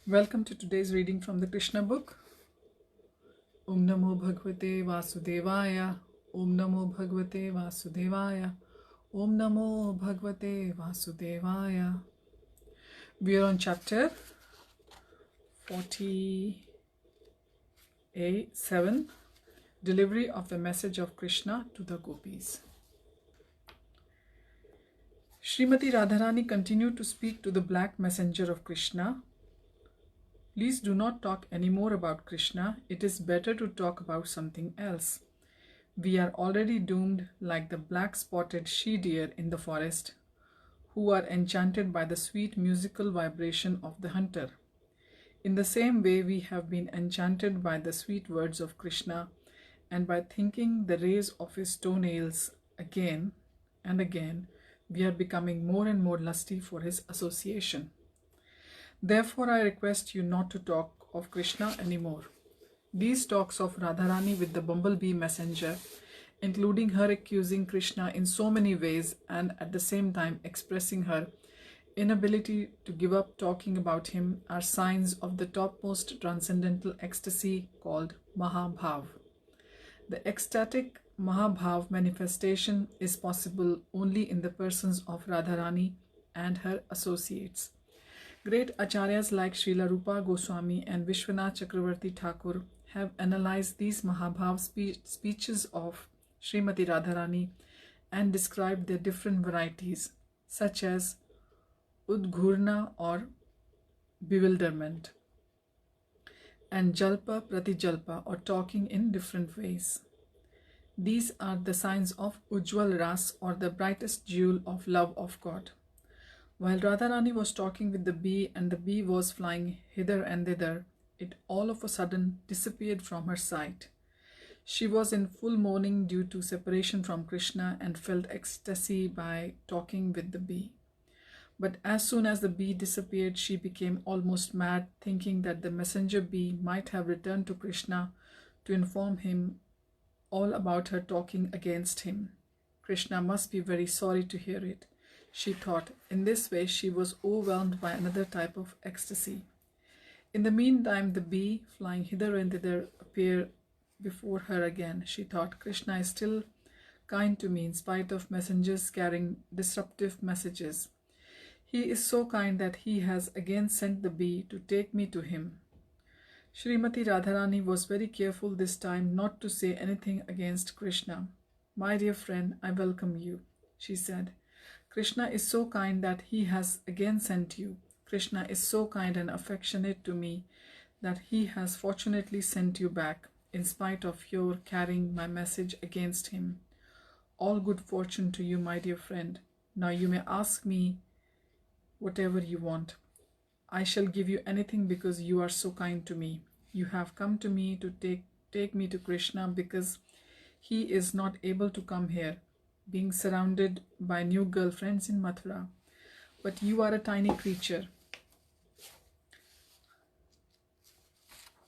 Welcome to today's reading from the Krishna book. Om Namo Bhagavate Vasudevaya. Om Namo Bhagavate Vasudevaya. Om Namo Bhagavate Vasudevaya. We are on chapter 47, Delivery of the Message of Krishna to the Gopis. Srimati Radharani continued to speak to the black messenger of Krishna. Please do not talk anymore about Krishna. It is better to talk about something else. We are already doomed like the black-spotted she-deer in the forest, who are enchanted by the sweet musical vibration of the hunter. In the same way, we have been enchanted by the sweet words of Krishna, and by thinking the rays of his toenails again and again, we are becoming more and more lusty for his association. Therefore, I request you not to talk of Krishna anymore. These talks of Radharani with the bumblebee messenger, including her accusing Krishna in so many ways and at the same time expressing her inability to give up talking about him, are signs of the topmost transcendental ecstasy called Mahabhav. The ecstatic Mahabhav manifestation is possible only in the persons of Radharani and her associates. Great acharyas like Srila Rupa Goswami and Vishwanath Chakravarti Thakur have analyzed these Mahabhav speeches of Srimati Radharani and described their different varieties, such as Udghurna or bewilderment, and Jalpa Pratijalpa or talking in different ways. These are the signs of Ujjwal Ras or the brightest jewel of love of God. While Radharani was talking with the bee and the bee was flying hither and thither, it all of a sudden disappeared from her sight. She was in full mourning due to separation from Krishna and felt ecstasy by talking with the bee. But as soon as the bee disappeared, she became almost mad, thinking that the messenger bee might have returned to Krishna to inform him all about her talking against him. Krishna must be very sorry to hear it, she thought. In this way, she was overwhelmed by another type of ecstasy. In the meantime, the bee, flying hither and thither, appeared before her again. She thought, Krishna is still kind to me in spite of messengers carrying disruptive messages. He is so kind that he has again sent the bee to take me to him. Srimati Radharani was very careful this time not to say anything against Krishna. My dear friend, I welcome you, she said. Krishna is so kind that he has again sent you. Krishna is so kind and affectionate to me that he has fortunately sent you back, in spite of your carrying my message against him. All good fortune to you, my dear friend. Now you may ask me whatever you want. I shall give you anything because you are so kind to me. You have come to me to take me to Krishna because he is not able to come here, being surrounded by new girlfriends in Mathura. But you are a tiny creature.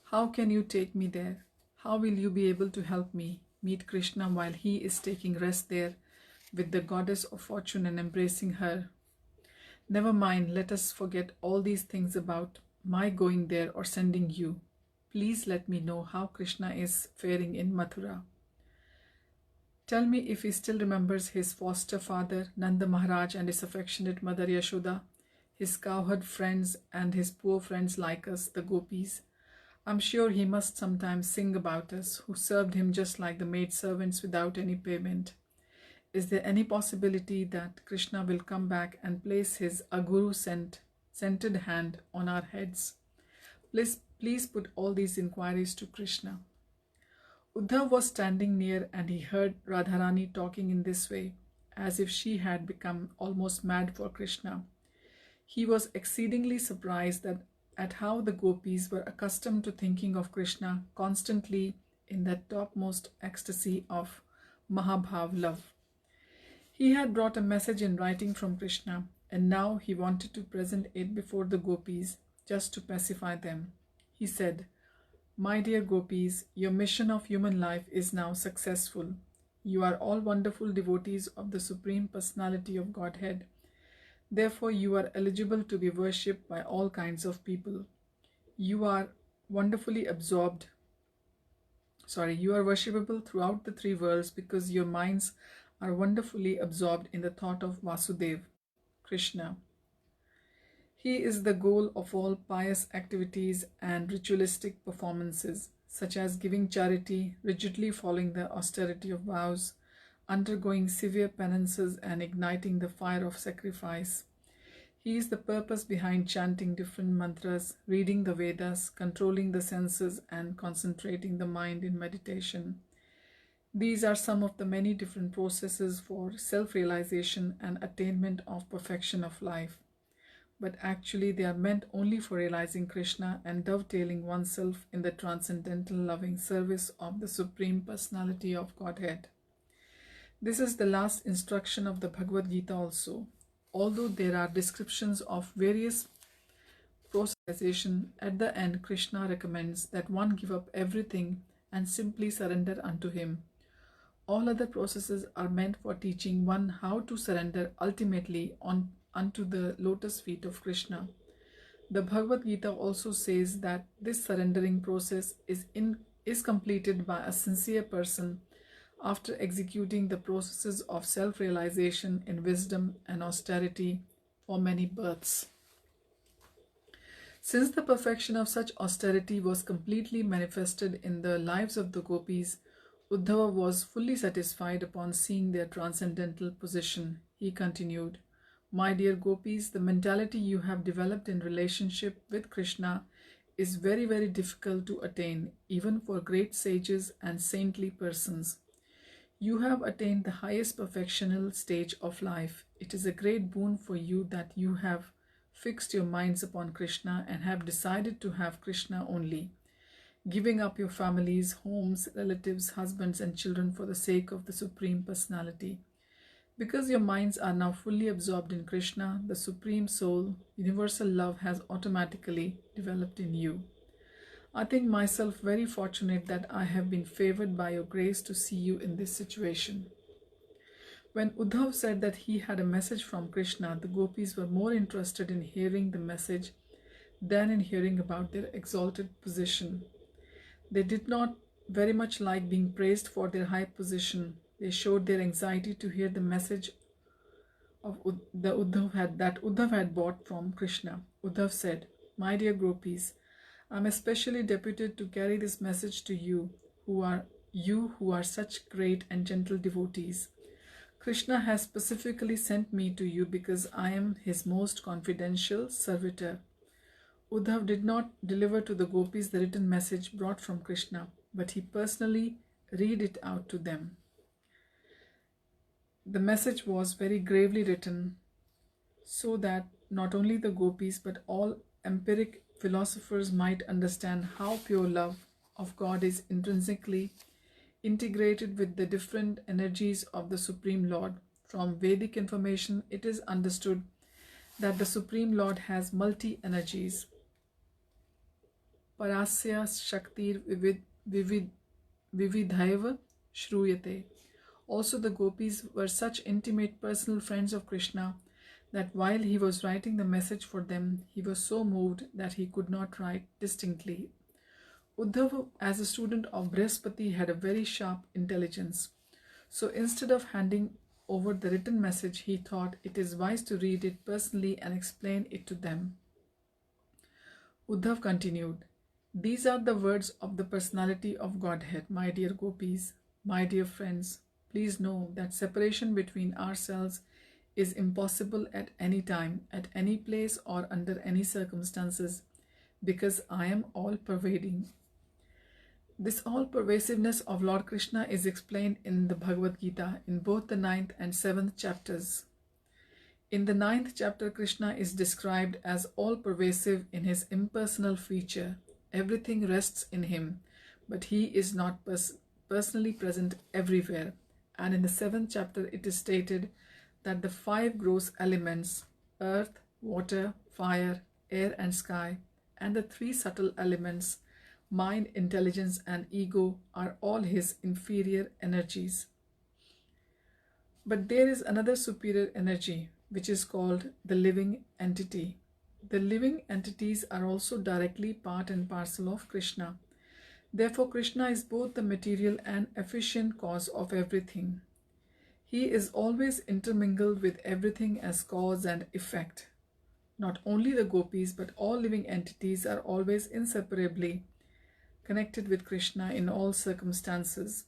How can you take me there? How will you be able to help me meet Krishna while he is taking rest there with the goddess of fortune and embracing her? Never mind, let us forget all these things about my going there or sending you. Please let me know how Krishna is faring in Mathura. Tell me if he still remembers his foster father, Nanda Maharaj, and his affectionate mother Yashoda, his cowherd friends and his poor friends like us, the gopis. I'm sure he must sometimes sing about us, who served him just like the maidservants without any payment. Is there any possibility that Krishna will come back and place his Aguru scented hand on our heads? Please put all these inquiries to Krishna. Uddhav was standing near and he heard Radharani talking in this way, as if she had become almost mad for Krishna. He was exceedingly surprised at how the gopis were accustomed to thinking of Krishna constantly in that topmost ecstasy of Mahabhav love. He had brought a message in writing from Krishna, and now he wanted to present it before the gopis, just to pacify them. He said, My dear gopis, your mission of human life is now successful. You are all wonderful devotees of the Supreme Personality of Godhead. Therefore, you are eligible to be worshipped by all kinds of people. You are wonderfully absorbed. You are worshipable throughout the three worlds because your minds are wonderfully absorbed in the thought of Vasudev, Krishna. He is the goal of all pious activities and ritualistic performances, such as giving charity, rigidly following the austerity of vows, undergoing severe penances, and igniting the fire of sacrifice. He is the purpose behind chanting different mantras, reading the Vedas, controlling the senses, and concentrating the mind in meditation. These are some of the many different processes for self realization and attainment of perfection of life. But actually, they are meant only for realizing Krishna and dovetailing oneself in the transcendental loving service of the Supreme Personality of Godhead. This is the last instruction of the Bhagavad Gita also. Although there are descriptions of various processes, at the end Krishna recommends that one give up everything and simply surrender unto him. All other processes are meant for teaching one how to surrender ultimately unto the lotus feet of Krishna. The Bhagavad Gita also says that this surrendering process is completed by a sincere person after executing the processes of self-realization in wisdom and austerity for many births. Since the perfection of such austerity was completely manifested in the lives of the gopis, Uddhava was fully satisfied upon seeing their transcendental position. He continued, "My dear gopis, the mentality you have developed in relationship with Krishna is very, very difficult to attain, even for great sages and saintly persons. You have attained the highest perfectional stage of life. It is a great boon for you that you have fixed your minds upon Krishna and have decided to have Krishna only, giving up your families, homes, relatives, husbands, and children for the sake of the Supreme Personality. Because your minds are now fully absorbed in Krishna, the Supreme Soul, universal love has automatically developed in you. I think myself very fortunate that I have been favored by your grace to see you in this situation." When Uddhav said that he had a message from Krishna, the gopis were more interested in hearing the message than in hearing about their exalted position. They did not very much like being praised for their high position. They showed their anxiety to hear the message of that Uddhav had brought from Krishna. Uddhav said, "My dear gopis, I am especially deputed to carry this message to you who are such great and gentle devotees. Krishna has specifically sent me to you because I am his most confidential servitor." Uddhav did not deliver to the gopis the written message brought from Krishna, but he personally read it out to them. The message was very gravely written so that not only the gopis but all empiric philosophers might understand how pure love of God is intrinsically integrated with the different energies of the Supreme Lord. From Vedic information, it is understood that the Supreme Lord has multi-energies. Parasya Shaktir Vividhaiva Shruyate. Also, the gopis were such intimate personal friends of Krishna that while he was writing the message for them, he was so moved that he could not write distinctly. Uddhava, as a student of Brihaspati, had a very sharp intelligence. So instead of handing over the written message, he thought it is wise to read it personally and explain it to them. Uddhav continued, "These are the words of the personality of Godhead, my dear gopis, my dear friends. Please know that separation between ourselves is impossible at any time, at any place, or under any circumstances, because I am all-pervading." This all-pervasiveness of Lord Krishna is explained in the Bhagavad Gita in both the 9th and 7th chapters. In the 9th chapter, Krishna is described as all-pervasive in his impersonal feature. Everything rests in him, but he is not personally present everywhere. And in the 7th chapter, it is stated that the 5 gross elements, earth, water, fire, air, and sky, and the 3 subtle elements, mind, intelligence, and ego, are all his inferior energies. But there is another superior energy, which is called the living entity. The living entities are also directly part and parcel of Krishna. Therefore, Krishna is both the material and efficient cause of everything. He is always intermingled with everything as cause and effect. Not only the gopis, but all living entities are always inseparably connected with Krishna in all circumstances.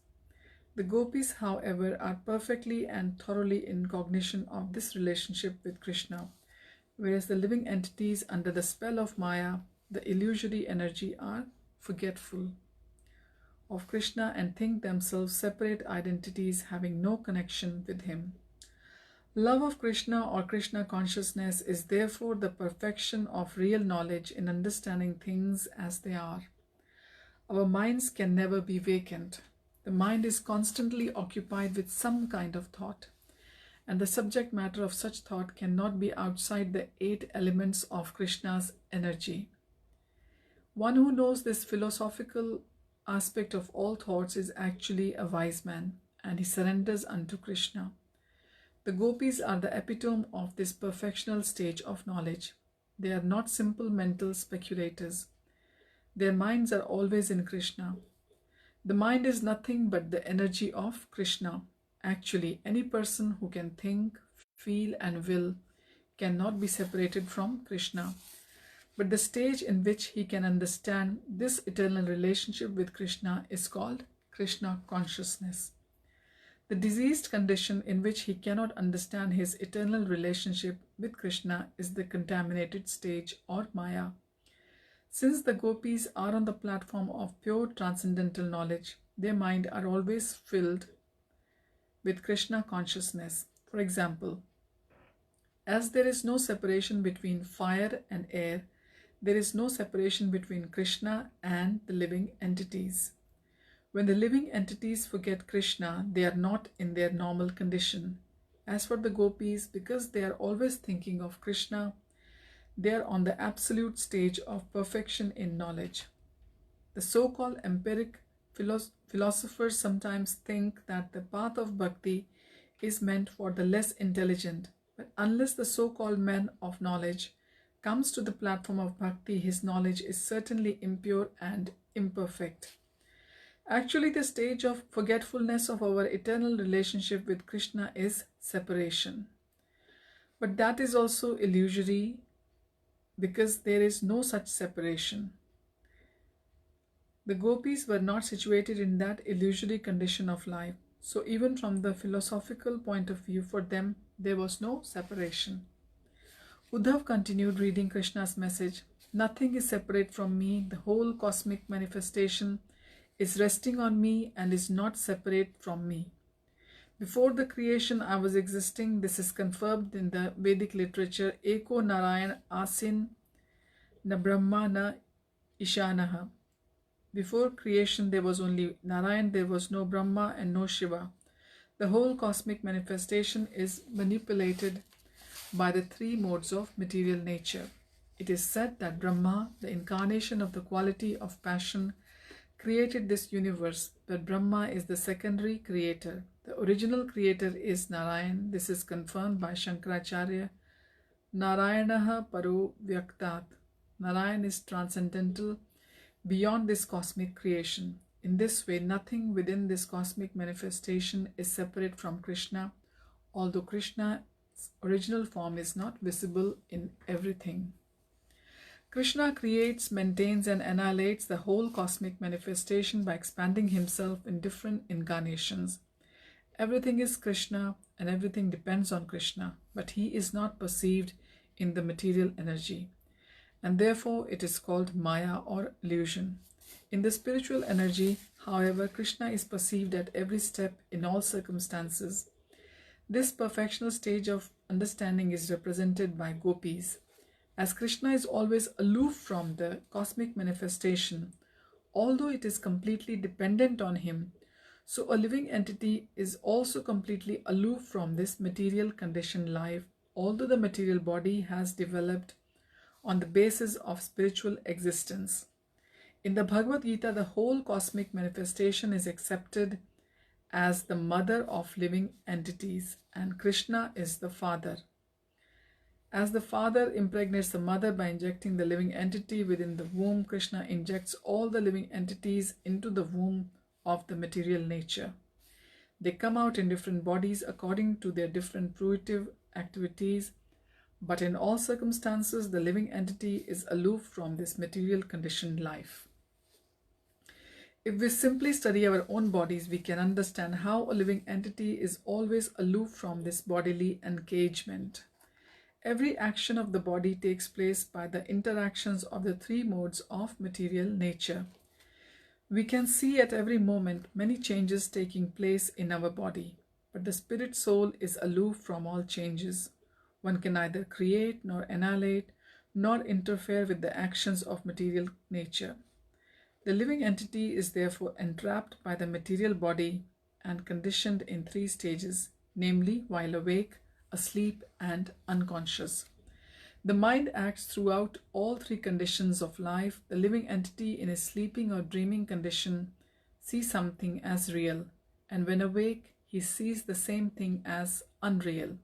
The gopis, however, are perfectly and thoroughly in cognition of this relationship with Krishna, whereas the living entities under the spell of Maya, the illusory energy, are forgetful of Krishna and think themselves separate identities having no connection with him. Love of Krishna or Krishna consciousness is therefore the perfection of real knowledge in understanding things as they are. Our minds can never be vacant. The mind is constantly occupied with some kind of thought, and the subject matter of such thought cannot be outside the 8 elements of Krishna's energy. One who knows this philosophical aspect of all thoughts is actually a wise man, and he surrenders unto Krishna. The gopis are the epitome of this perfectional stage of knowledge. They are not simple mental speculators. Their minds are always in Krishna. The mind is nothing but the energy of Krishna. Actually, any person who can think, feel, and will cannot be separated from Krishna. But the stage in which he can understand this eternal relationship with Krishna is called Krishna consciousness. The diseased condition in which he cannot understand his eternal relationship with Krishna is the contaminated stage or Maya. Since the gopis are on the platform of pure transcendental knowledge, their mind are always filled with Krishna consciousness. For example, as there is no separation between fire and air, there is no separation between Krishna and the living entities. When the living entities forget Krishna, they are not in their normal condition. As for the gopis, because they are always thinking of Krishna, they are on the absolute stage of perfection in knowledge. The so-called empiric philosophers sometimes think that the path of bhakti is meant for the less intelligent, but unless the so-called man of knowledge comes to the platform of bhakti, his knowledge is certainly impure and imperfect. Actually, the stage of forgetfulness of our eternal relationship with Krishna is separation. But that is also illusory because there is no such separation. The gopis were not situated in that illusory condition of life, so even from the philosophical point of view, for them there was no separation. Uddhav continued reading Krishna's message. Nothing is separate from me. The whole cosmic manifestation is resting on me and is not separate from me. Before the creation I was existing. This is confirmed in the Vedic literature. Eko Narayan Asin na Brahma na Ishanaha. Before creation there was only Narayan, there was no Brahma and no Shiva. The whole cosmic manifestation is manipulated by the 3 modes of material nature. It is said that Brahma, the incarnation of the quality of passion, created this universe, but Brahma is the secondary creator. The original creator is Narayan. This is confirmed by Shankaracharya. Narayanaha Paro Vyaktat. Narayan is transcendental beyond this cosmic creation. In this way, nothing within this cosmic manifestation is separate from Krishna, although Krishna's original form is not visible in everything. Krishna creates, maintains, and annihilates the whole cosmic manifestation by expanding himself in different incarnations. Everything is Krishna and everything depends on Krishna, but he is not perceived in the material energy, and therefore it is called Maya or illusion. In the spiritual energy, however, Krishna is perceived at every step in all circumstances. This perfectional stage of understanding is represented by gopis. As Krishna is always aloof from the cosmic manifestation, although it is completely dependent on him, so a living entity is also completely aloof from this material conditioned life, although the material body has developed on the basis of spiritual existence. In the Bhagavad Gita, the whole cosmic manifestation is accepted as the mother of living entities, and Krishna is the father. As the father impregnates the mother by injecting the living entity within the womb, Krishna injects all the living entities into the womb of the material nature. They come out in different bodies according to their different fruitive activities, but in all circumstances, the living entity is aloof from this material conditioned life. If we simply study our own bodies, we can understand how a living entity is always aloof from this bodily engagement. Every action of the body takes place by the interactions of the three modes of material nature. We can see at every moment many changes taking place in our body, but the spirit soul is aloof from all changes. One can neither create nor annihilate nor interfere with the actions of material nature. The living entity is therefore entrapped by the material body and conditioned in three stages, namely while awake, asleep, and unconscious. The mind acts throughout all three conditions of life. The living entity in a sleeping or dreaming condition sees something as real, and when awake, he sees the same thing as unreal.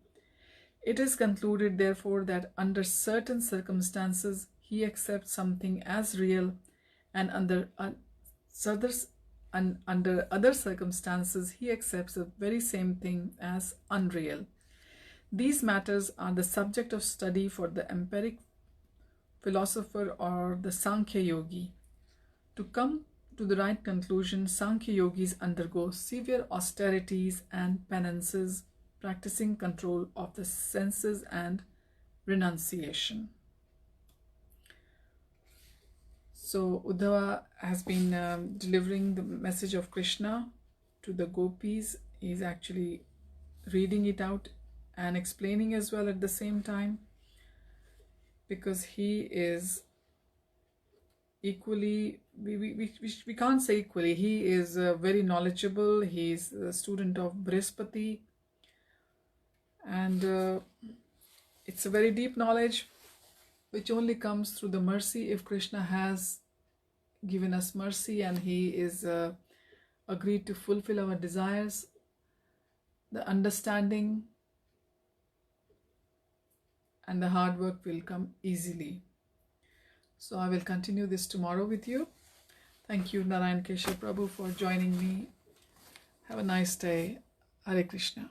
It is concluded, therefore, that under certain circumstances he accepts something as real, and under other circumstances he accepts the very same thing as unreal. These matters are the subject of study for the empiric philosopher or the Sankhya Yogi. To come to the right conclusion, Sankhya Yogis undergo severe austerities and penances, practicing control of the senses and renunciation. So Uddhava has been delivering the message of Krishna to the gopis. He is actually reading it out and explaining as well at the same time, because he is equally, we can't say equally, he is very knowledgeable. He is a student of Brihaspati, and it's a very deep knowledge which only comes through the mercy. If Krishna has given us mercy and he is agreed to fulfill our desires, the understanding and the hard work will come easily. So I will continue this tomorrow with you. Thank you, Narayan Keshav Prabhu, for joining me. Have a nice day. Hare Krishna.